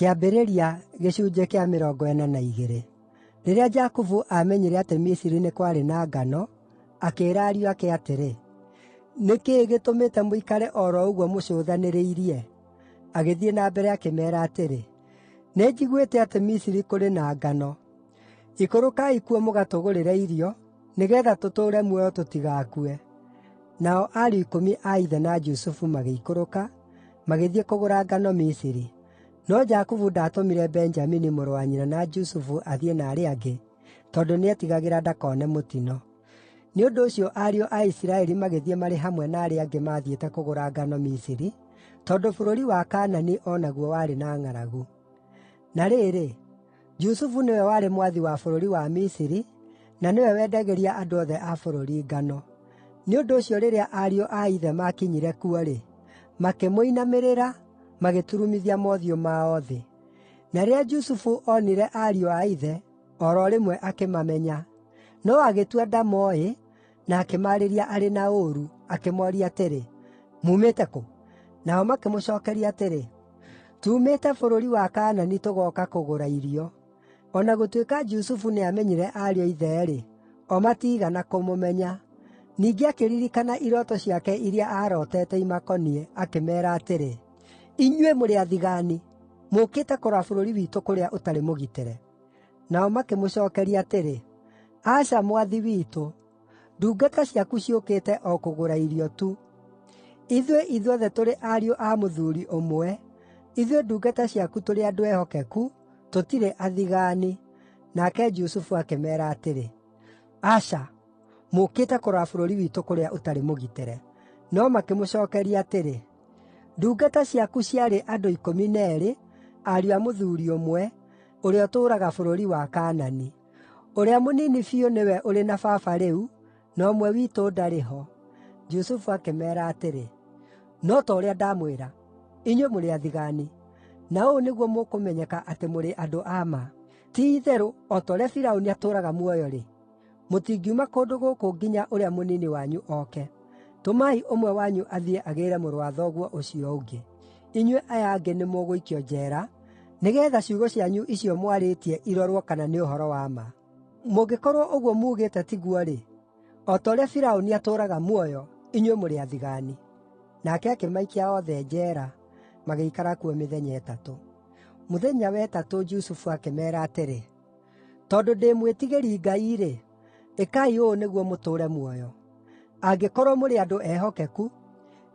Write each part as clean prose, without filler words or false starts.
Kĩambĩrĩria gĩcunjĩ kĩa 42. Rĩrĩa Jakubu aamenyire atĩ Misiri nĩ kwarĩ na ngano, akĩĩra ariũ ake atĩrĩ, “Nĩ kĩĩ gĩtũmĩte mũikare o ro ũguo mũcũthanĩrĩirie?” Agĩthiĩ na mbere akĩmeera atĩrĩ, “Nĩnjiguĩte atĩ Misiri kũrĩ na ngano. Ikũrũkai kuo mũgatũgũrĩre irio, nĩgeetha tũtũũre muoyo tũtigakue.” Nao ariũ 10 a ithe na Jusufu magĩikũrũka, magĩthiĩ kũgũra ngano Misiri. No Jakubu ndaatũmire Benjamini mũrũ wa nyina na Jusufu athiĩ na arĩa angĩ, tondũ nĩetigagĩra ndakone mũtino. Nĩ ũndũ ũcio ariũ a Isiraeli magĩthiĩ marĩ hamwe na arĩa angĩ maathiĩte kũgũra ngano Misiri, tondũ bũrũri wa Kaanani o naguo warĩ na ng'aragu. Na rĩrĩ, Jusufu nĩwe warĩ mwathi wa bũrũri wa Misiri, na nĩwe wendagĩria andũ othe a bũrũri ngano. Nĩ ũndũ ũcio rĩrĩa ariũ a ithe maakinyire kuo-rĩ, makĩmũinamĩrĩra, magĩturumithia mothiũ mao thĩ. Na rĩrĩa Jusufu onire ariũ a ithe, o ro rĩmwe akĩmamenya, no agĩtua ndamooĩ, na akĩmaarĩria arĩ na ũũru, akĩmooria atĩrĩ, “Muumĩte kũ?” Nao makĩmũcookeria atĩrĩ, “Tuumĩte bũrũri wa Kaanani tũgooka kũgũra irio.” O na gũtuĩka Jusufu nĩamenyire ariũ a ithe-rĩ, o matiigana kũmũmenya. Ningĩ akĩririkana irooto ciake iria aarootete imakoniĩ, akĩmeera atĩrĩ, “Inyuĩ mũrĩ athigaani! Mũũkĩte kũrora bũrũri witũ kũrĩa ũtarĩ mũgitĩre.” Nao makĩmũcookeria atĩrĩ, “Aca, mwathi witũ, ndungata ciaku ciũkĩte o kũgũra irio tu. Ithuĩ ithuothe tũrĩ ariũ a mũthuuri ũmwe, ithuĩ ndungata ciaku tũrĩ andũ ehokeku, tũtirĩ athigaani.” Nake Jusufu akĩmeera atĩrĩ, “Aca, mũũkĩte kũrora bũrũri witũ kũrĩa ũtarĩ mũgitĩre.” No makĩmũcookeria atĩrĩ, “Ndungata ciaku ciarĩ andũ 12, ariũ a mũthuuri ũmwe, ũrĩa ũtũũraga bũrũri wa Kaanani. Ũrĩa mũnini biũ nĩwe ũrĩ na baba rĩu, na ũmwe witũ ndarĩ ho.” Jusufu akĩmeera atĩrĩ, “No ta ũrĩa ndamwĩra, inyuĩ mũrĩ athigaani, na ũũ nĩguo mũkũmenyeka atĩ mũrĩ andũ a ma. Ti-itherũ o ta ũrĩa Firaũni atũũraga muoyo-rĩ, mũtingiuma kũndũ gũkũ nginya ũrĩa mũnini wanyu oke. Tũmai ũmwe wanyu athiĩ agĩĩre mũrũ wa thoguo ũcio ũngĩ. Inyuĩ aya angĩ nĩmũgũikio njeera, nĩgeetha ciugo cianyu icio mwarĩtie irorwo kana nĩ ũhoro wa ma. Mũngĩkorwo ũguo muugĩte tiguo-rĩ, o ta ũrĩa Firaũni atũũraga muoyo, inyuĩ mũrĩ athigaani.” Nake akĩmaikia othe njeera, magĩikara kuo mĩthenya 3. Mũthenya wa 3 Jusufu akĩmeera atĩrĩ, “Tondũ ndĩ mwĩtigĩri Ngai-rĩ, ĩkai ũũ nĩguo mũtũũre muoyo. Angĩkorwo mũrĩ andũ ehokeku,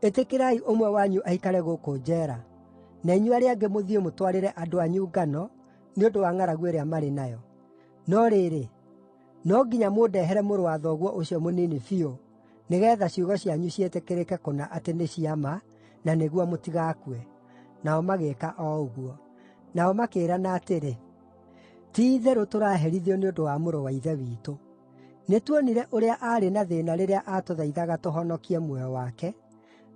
ĩtĩkĩrai ũmwe wanyu aikare gũkũ njeera, na inyuĩ arĩa angĩ mũthiĩ mũtwarĩre andũ anyu ngano nĩ ũndũ wa ng'aragu ĩrĩa marĩ nayo. No rĩrĩ, no nginya mũndehere mũrũ wa thoguo ũcio mũnini biũ, nĩgeetha ciugo cianyu ciĩtĩkĩrĩke kũna atĩ nĩ cia ma, na nĩguo mũtigakue.” Nao magĩĩka o ũguo. Nao makĩĩrana atĩrĩ, “Ti-itherũ tũraherithio nĩ ũndũ wa mũrũ wa ithe witũ. Nĩtuonire ũrĩa aarĩ na thĩĩna rĩrĩa aatũthaithaga tũhonokie muoyo wake,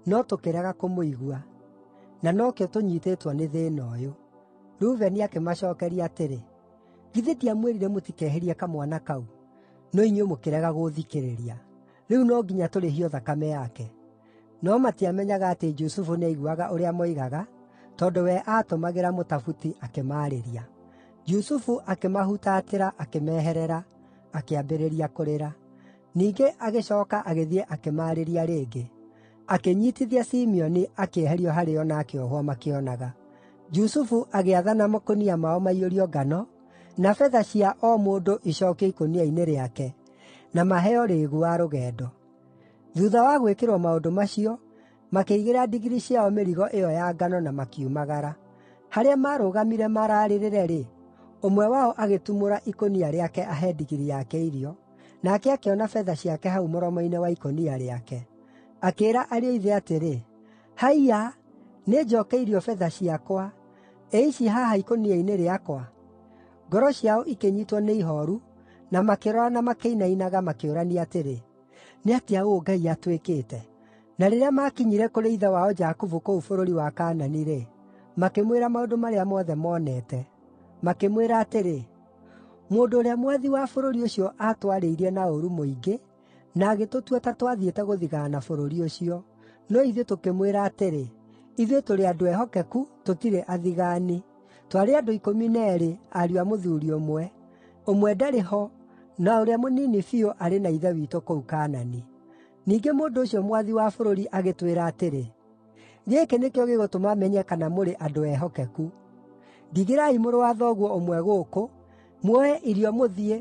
no tũkĩrega kũmũigua, na nokĩo tũnyiitĩtwo nĩ thĩĩna ũyũ.” Rubeni akĩmacookeria atĩrĩ, “Githĩ ndiamwĩrire mũtikehĩrie kamwana kau? No inyuĩ mũkĩrega gũũthikĩrĩria. Rĩu no nginya tũrĩhio thakame yake.” No matiamenyaga atĩ Jusufu nĩaiguaga ũrĩa moigaga, tondũ we aatũmagĩra mũtabuti akĩmaarĩria. Jusufu akĩmahutatĩra akĩmeherera, akĩambĩrĩria kũrĩra. Ningĩ agĩcooka agĩthiĩ akĩmaarĩria rĩngĩ. Akĩnyiitithia Simeoni akĩeherio harĩo na akĩohwo makĩonaga. Jusufu agĩathana makũnia mao maiyũrio ngano, na betha cia o mũndũ icookio ikũnia-inĩ rĩake, na maheo rĩĩgu wa rũgendo. Thuutha wa gwĩkĩrwo maũndũ macio, makĩigĩra ndigiri ciao mĩrigo ĩyo ya ngano na makiumagara. Harĩa maarũgamire mararĩrĩre-rĩ, ũmwe wao agĩtumũra ikũnia rĩake ahe ndigiri yake irio, nake akĩona betha ciake hau mũromo-inĩ wa ikũnia rĩake. Akĩĩra ariũ a ithe atĩrĩ, “Haiya, nĩnjookeirio betha ciakwa. Ici haha ikũnia-inĩ rĩakwa.” Ngoro ciao ikĩnyiitwo nĩ ihooru, na makĩrorana makĩinainaga makĩũrania atĩrĩ, “Nĩ atĩa ũũ Ngai atwĩkĩte?” Na rĩrĩa maakinyire kũrĩ ithe wao Jakubu kũu bũrũri wa Kaanani-rĩ, makĩmwĩra maũndũ marĩa mothe moonete. Makĩmwĩra atĩrĩ, “Mũndũ ũrĩa mwathi wa bũrũri ũcio aatwarĩirie na ũũru mũingĩ, na agĩtũtua ta twathiĩte gũthigaana bũrũri ũcio. No ithuĩ tũkĩmwĩra atĩrĩ, ‘Ithuĩ tũrĩ andũ ehokeku, tũtirĩ athigaani. Twarĩ andũ 12 ariũ a mũthuuri ũmwe. Ũmwe ndarĩ ho, na ũrĩa mũnini biũ arĩ na ithe witũ kũu Kaanani. Ningĩ mũndũ ũcio mwathi wa bũrũri agĩtwĩra atĩrĩ, ‘Gĩkĩ nĩkĩo gĩgũtũma menye kana mũrĩ andũ ehokeku. Ndigĩrai mũrũ wa thoguo ũmwe gũkũ, muoe irio mũthiĩ,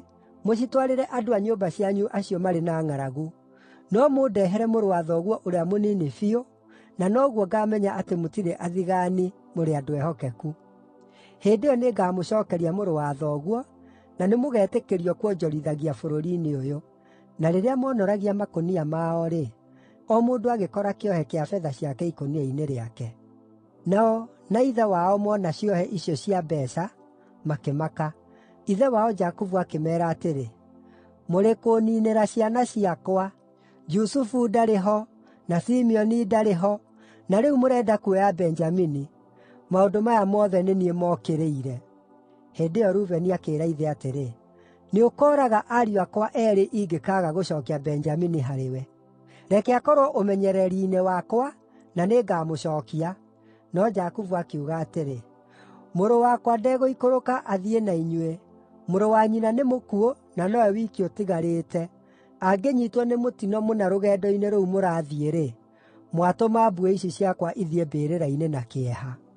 mũcitwarĩre andũ a nyũmba cianyu acio marĩ na ng'aragu. No mũndehere mũrũ wa thoguo ũrĩa mũnini biũ, na noguo ngaamenya atĩ mũtirĩ athigaani, mũrĩ andũ ehokeku. Hĩndĩ ĩyo nĩngamũcookeria mũrũ wa thoguo, na nĩmũgetĩkĩrio kuonjorithagia bũrũri-inĩ ũyũ.’ Na rĩrĩa moonoragia makũnia mao-rĩ, o mũndũ agĩkora kĩohe kĩa betha ciake ikũnia-inĩ rĩake. Nao na ithe wao mona ciohe icio cia mbeeca, makĩmaka. Ithe wao Jakubu akĩmeera atĩrĩ, ‘Mũrĩ kũũniinĩra ciana ciakwa. Jusufu ndarĩ ho, na Simeoni ndarĩ ho, na rĩu mũrenda kuoya Benjamini. Maũndũ maya mothe nĩ niĩ mookĩrĩire.’ Hĩndĩ ĩyo Rubeni akĩĩra ithe atĩrĩ, ‘Nĩũkooraga ariũ akwa eerĩ ingĩkaaga gũcookia Benjamini harĩwe. Reke akorwo ũmenyereri-inĩ wakwa, na nĩngamũcookia.’ No Jakubu akiuga atĩrĩ, ‘Mũrũ wakwa ndegũikũrũka athiĩ na inyuĩ. Mũrũ wa nyina nĩ mũkuũ, na nowe wiki ũtigarĩte. Angĩnyiitwo nĩ mũtino mũna rũgendo-inĩ rũu mũrathiĩ-rĩ, mwatũma mbuĩ ici ciakwa ithiĩ mbĩrĩra-inĩ na kĩeha.’